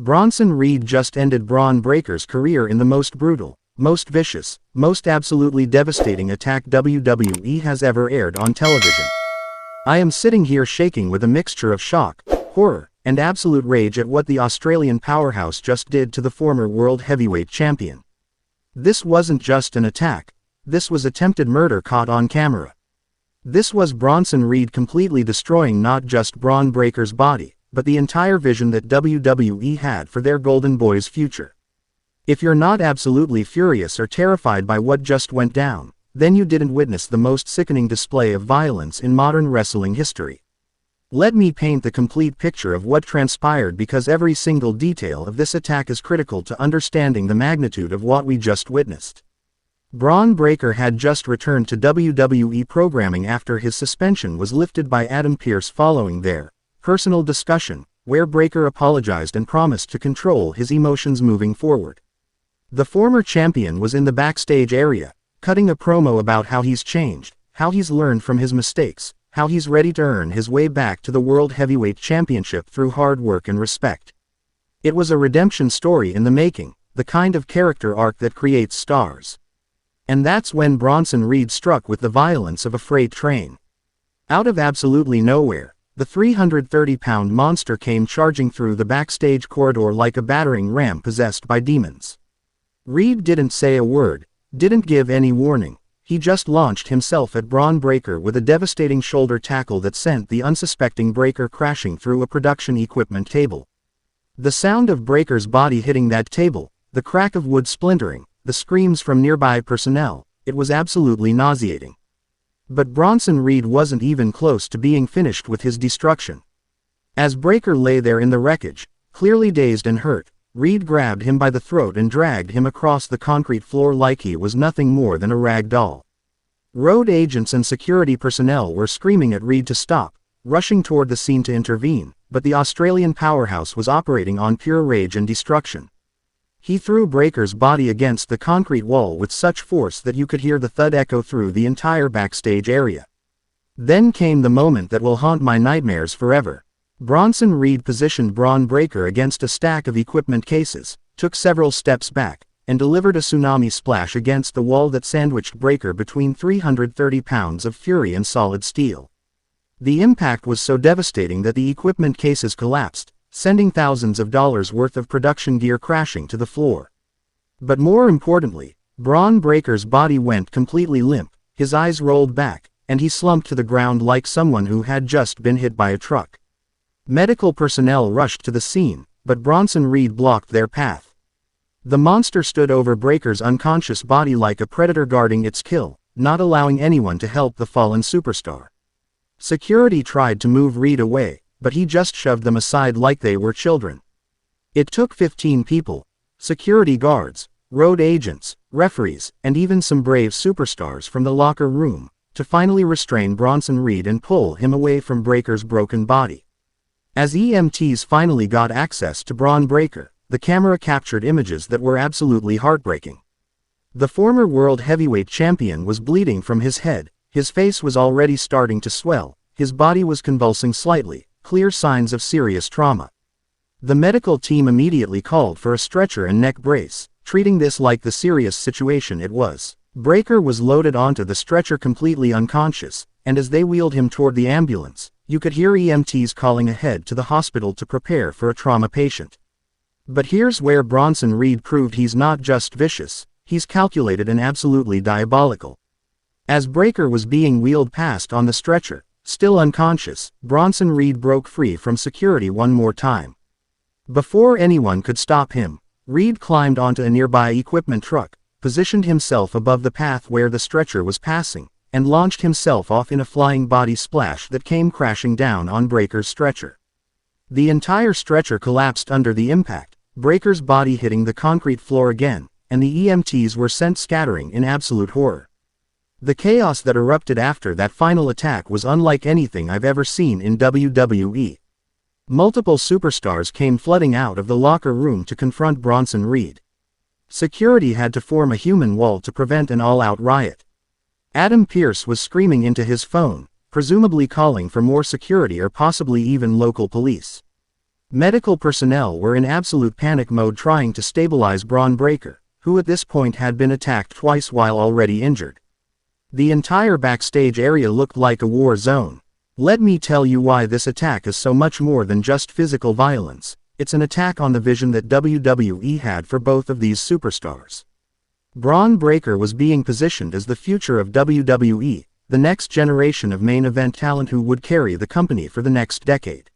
Bronson Reed just ended Bron Breakker's career in the most brutal, most vicious, most absolutely devastating attack WWE has ever aired on television. I am sitting here shaking with a mixture of shock, horror, and absolute rage at what the Australian powerhouse just did to the former World Heavyweight Champion. This wasn't just an attack, this was attempted murder caught on camera. This was Bronson Reed completely destroying not just Bron Breakker's body, but the entire vision that WWE had for their Golden Boy's future. If you're not absolutely furious or terrified by what just went down, then you didn't witness the most sickening display of violence in modern wrestling history. Let me paint the complete picture of what transpired, because every single detail of this attack is critical to understanding the magnitude of what we just witnessed. Bron Breakker had just returned to WWE programming after his suspension was lifted by Adam Pearce following their personal discussion, where Breakker apologized and promised to control his emotions moving forward. The former champion was in the backstage area, cutting a promo about how he's changed, how he's learned from his mistakes, how he's ready to earn his way back to the World Heavyweight Championship through hard work and respect. It was a redemption story in the making, the kind of character arc that creates stars. And that's when Bronson Reed struck with the violence of a freight train. Out of absolutely nowhere, the 330-pound monster came charging through the backstage corridor like a battering ram possessed by demons. Reed didn't say a word, didn't give any warning. He just launched himself at Bron Breakker with a devastating shoulder tackle that sent the unsuspecting Breakker crashing through a production equipment table. The sound of Breakker's body hitting that table, the crack of wood splintering, the screams from nearby personnel, it was absolutely nauseating. But Bronson Reed wasn't even close to being finished with his destruction. As Breakker lay there in the wreckage, clearly dazed and hurt, Reed grabbed him by the throat and dragged him across the concrete floor like he was nothing more than a rag doll. Road agents and security personnel were screaming at Reed to stop, rushing toward the scene to intervene, but the Australian powerhouse was operating on pure rage and destruction. He threw Breakker's body against the concrete wall with such force that you could hear the thud echo through the entire backstage area. Then came the moment that will haunt my nightmares forever. Bronson Reed positioned Bron Breakker against a stack of equipment cases, took several steps back, and delivered a tsunami splash against the wall that sandwiched Breakker between 330 pounds of fury and solid steel. The impact was so devastating that the equipment cases collapsed, sending thousands of dollars worth of production gear crashing to the floor. But more importantly, Bron Breakker's body went completely limp, his eyes rolled back, and he slumped to the ground like someone who had just been hit by a truck. Medical personnel rushed to the scene, but Bronson Reed blocked their path. The monster stood over Breakker's unconscious body like a predator guarding its kill, not allowing anyone to help the fallen superstar. Security tried to move Reed away, but he just shoved them aside like they were children. It took 15 people, security guards, road agents, referees, and even some brave superstars from the locker room, to finally restrain Bronson Reed and pull him away from Breakker's broken body. As EMTs finally got access to Bron Breakker, the camera captured images that were absolutely heartbreaking. The former World Heavyweight Champion was bleeding from his head, his face was already starting to swell, his body was convulsing slightly, clear signs of serious trauma. The medical team immediately called for a stretcher and neck brace, treating this like the serious situation it was. Breakker was loaded onto the stretcher completely unconscious, and as they wheeled him toward the ambulance, you could hear EMTs calling ahead to the hospital to prepare for a trauma patient. But here's where Bronson Reed proved he's not just vicious, he's calculated and absolutely diabolical. As Breakker was being wheeled past on the stretcher, still unconscious, Bronson Reed broke free from security one more time. Before anyone could stop him, Reed climbed onto a nearby equipment truck, positioned himself above the path where the stretcher was passing, and launched himself off in a flying body splash that came crashing down on Breakker's stretcher. The entire stretcher collapsed under the impact, Breakker's body hitting the concrete floor again, and the EMTs were sent scattering in absolute horror. The chaos that erupted after that final attack was unlike anything I've ever seen in WWE. Multiple superstars came flooding out of the locker room to confront Bronson Reed. Security had to form a human wall to prevent an all-out riot. Adam Pearce was screaming into his phone, presumably calling for more security or possibly even local police. Medical personnel were in absolute panic mode trying to stabilize Bron Breakker, who at this point had been attacked twice while already injured. The entire backstage area looked like a war zone. Let me tell you why this attack is so much more than just physical violence. It's an attack on the vision that WWE had for both of these superstars. Bron Breakker was being positioned as the future of WWE, the next generation of main event talent who would carry the company for the next decade.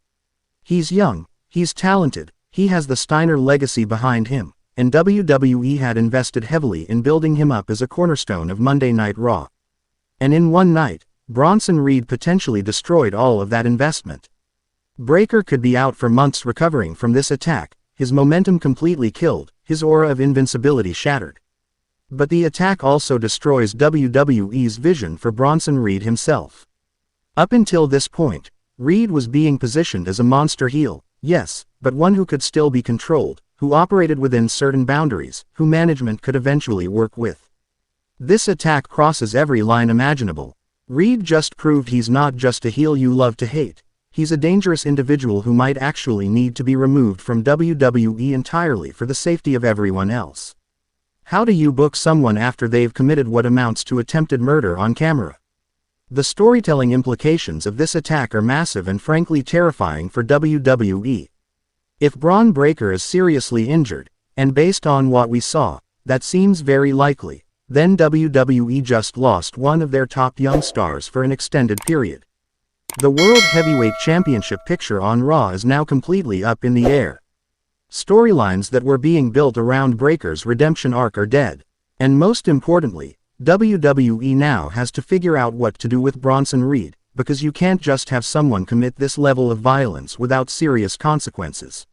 He's young, he's talented, he has the Steiner legacy behind him, and WWE had invested heavily in building him up as a cornerstone of Monday Night Raw. And in one night, Bronson Reed potentially destroyed all of that investment. Breakker could be out for months recovering from this attack, his momentum completely killed, his aura of invincibility shattered. But the attack also destroys WWE's vision for Bronson Reed himself. Up until this point, Reed was being positioned as a monster heel, yes, but one who could still be controlled, who operated within certain boundaries, who management could eventually work with. This attack crosses every line imaginable. Reed just proved he's not just a heel you love to hate. He's a dangerous individual who might actually need to be removed from WWE entirely for the safety of everyone else. How do you book someone after they've committed what amounts to attempted murder on camera? The storytelling implications of this attack are massive and frankly terrifying for WWE. If Bron Breakker is seriously injured, and based on what we saw, that seems very likely, then WWE just lost one of their top young stars for an extended period. The World Heavyweight Championship picture on Raw is now completely up in the air. Storylines that were being built around Breakker's redemption arc are dead. And most importantly, WWE now has to figure out what to do with Bronson Reed, because you can't just have someone commit this level of violence without serious consequences.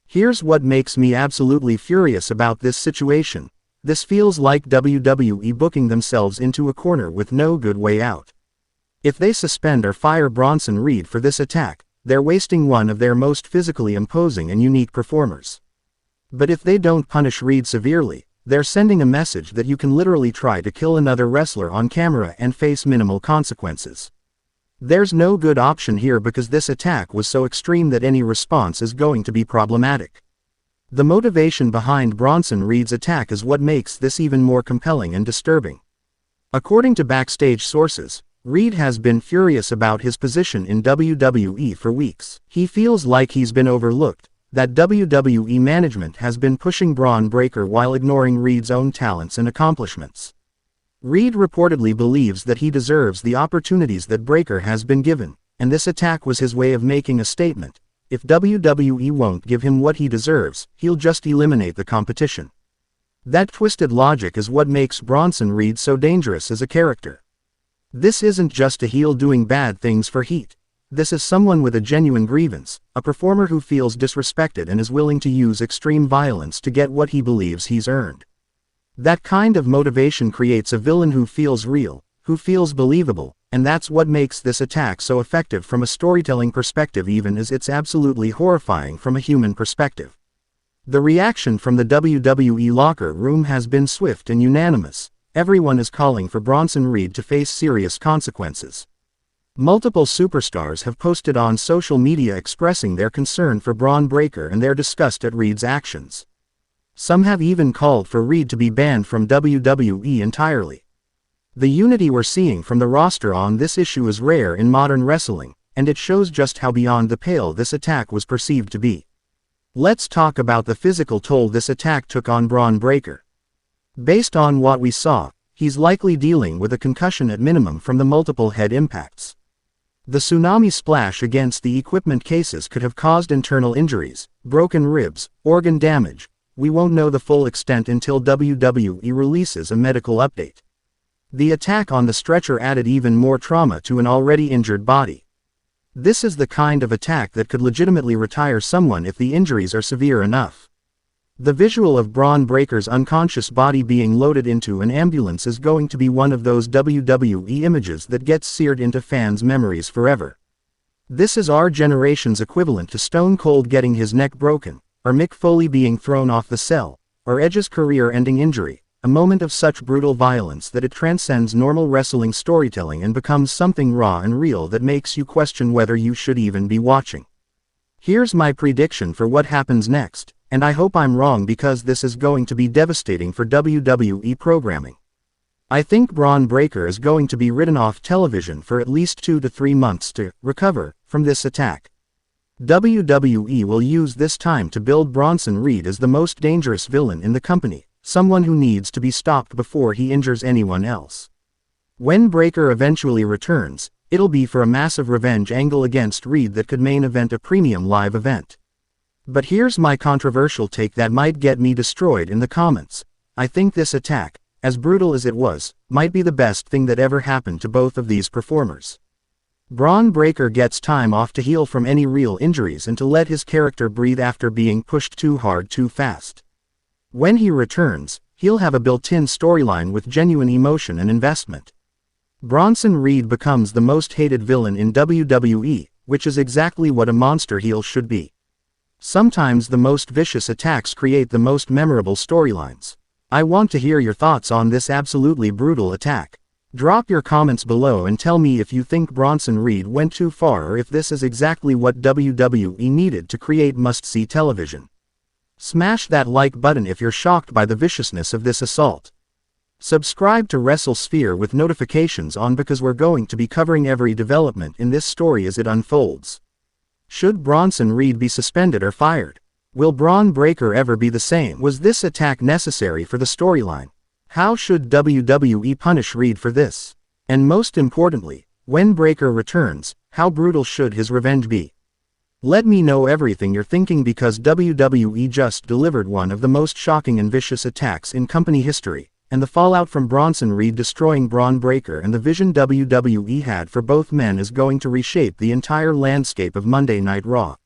Here's what makes me absolutely furious about this situation. This feels like WWE booking themselves into a corner with no good way out. If they suspend or fire Bronson Reed for this attack, they're wasting one of their most physically imposing and unique performers. But if they don't punish Reed severely, they're sending a message that you can literally try to kill another wrestler on camera and face minimal consequences. There's no good option here because this attack was so extreme that any response is going to be problematic. The motivation behind Bronson Reed's attack is what makes this even more compelling and disturbing. According to backstage sources, Reed has been furious about his position in WWE for weeks. He feels like he's been overlooked, that WWE management has been pushing Bron Breakker while ignoring Reed's own talents and accomplishments. Reed reportedly believes that he deserves the opportunities that Breakker has been given, and this attack was his way of making a statement. If WWE won't give him what he deserves, he'll just eliminate the competition. That twisted logic is what makes Bronson Reed so dangerous as a character. This isn't just a heel doing bad things for heat. This is someone with a genuine grievance, a performer who feels disrespected and is willing to use extreme violence to get what he believes he's earned. That kind of motivation creates a villain who feels real, who feels believable, and that's what makes this attack so effective from a storytelling perspective even as it's absolutely horrifying from a human perspective. The reaction from the WWE locker room has been swift and unanimous. Everyone is calling for Bronson Reed to face serious consequences. Multiple superstars have posted on social media expressing their concern for Bron Breakker and their disgust at Reed's actions. Some have even called for Reed to be banned from WWE entirely. The unity we're seeing from the roster on this issue is rare in modern wrestling, and it shows just how beyond the pale this attack was perceived to be. Let's talk about the physical toll this attack took on Bron Breakker. Based on what we saw, he's likely dealing with a concussion at minimum from the multiple head impacts. The tsunami splash against the equipment cases could have caused internal injuries, broken ribs, organ damage. We won't know the full extent until WWE releases a medical update. The attack on the stretcher added even more trauma to an already injured body. This is the kind of attack that could legitimately retire someone if the injuries are severe enough. The visual of Bron Breakker's unconscious body being loaded into an ambulance is going to be one of those WWE images that gets seared into fans' memories forever. This is our generation's equivalent to Stone Cold getting his neck broken, or Mick Foley being thrown off the cell, or Edge's career-ending injury, a moment of such brutal violence that it transcends normal wrestling storytelling and becomes something raw and real that makes you question whether you should even be watching. Here's my prediction for what happens next, and I hope I'm wrong because this is going to be devastating for WWE programming. I think Bron Breakker is going to be written off television for at least 2 to 3 months to recover from this attack. WWE will use this time to build Bronson Reed as the most dangerous villain in the company, someone who needs to be stopped before he injures anyone else. When Breakker eventually returns, it'll be for a massive revenge angle against Reed that could main event a premium live event. But here's my controversial take that might get me destroyed in the comments. I think this attack, as brutal as it was, might be the best thing that ever happened to both of these performers. Bron Breakker gets time off to heal from any real injuries and to let his character breathe after being pushed too hard too fast. When he returns, he'll have a built-in storyline with genuine emotion and investment. Bronson Reed becomes the most hated villain in WWE, which is exactly what a monster heel should be. Sometimes the most vicious attacks create the most memorable storylines. I want to hear your thoughts on this absolutely brutal attack. Drop your comments below and tell me if you think Bronson Reed went too far or if this is exactly what WWE needed to create must-see television. Smash that like button if you're shocked by the viciousness of this assault. Subscribe to WrestleSphere with notifications on because we're going to be covering every development in this story as it unfolds. Should Bronson Reed be suspended or fired? Will Bron Breakker ever be the same? Was this attack necessary for the storyline? How should WWE punish Reed for this? And most importantly, when Breakker returns, how brutal should his revenge be? Let me know everything you're thinking because WWE just delivered one of the most shocking and vicious attacks in company history, and the fallout from Bronson Reed destroying Bron Breakker and the vision WWE had for both men is going to reshape the entire landscape of Monday Night Raw.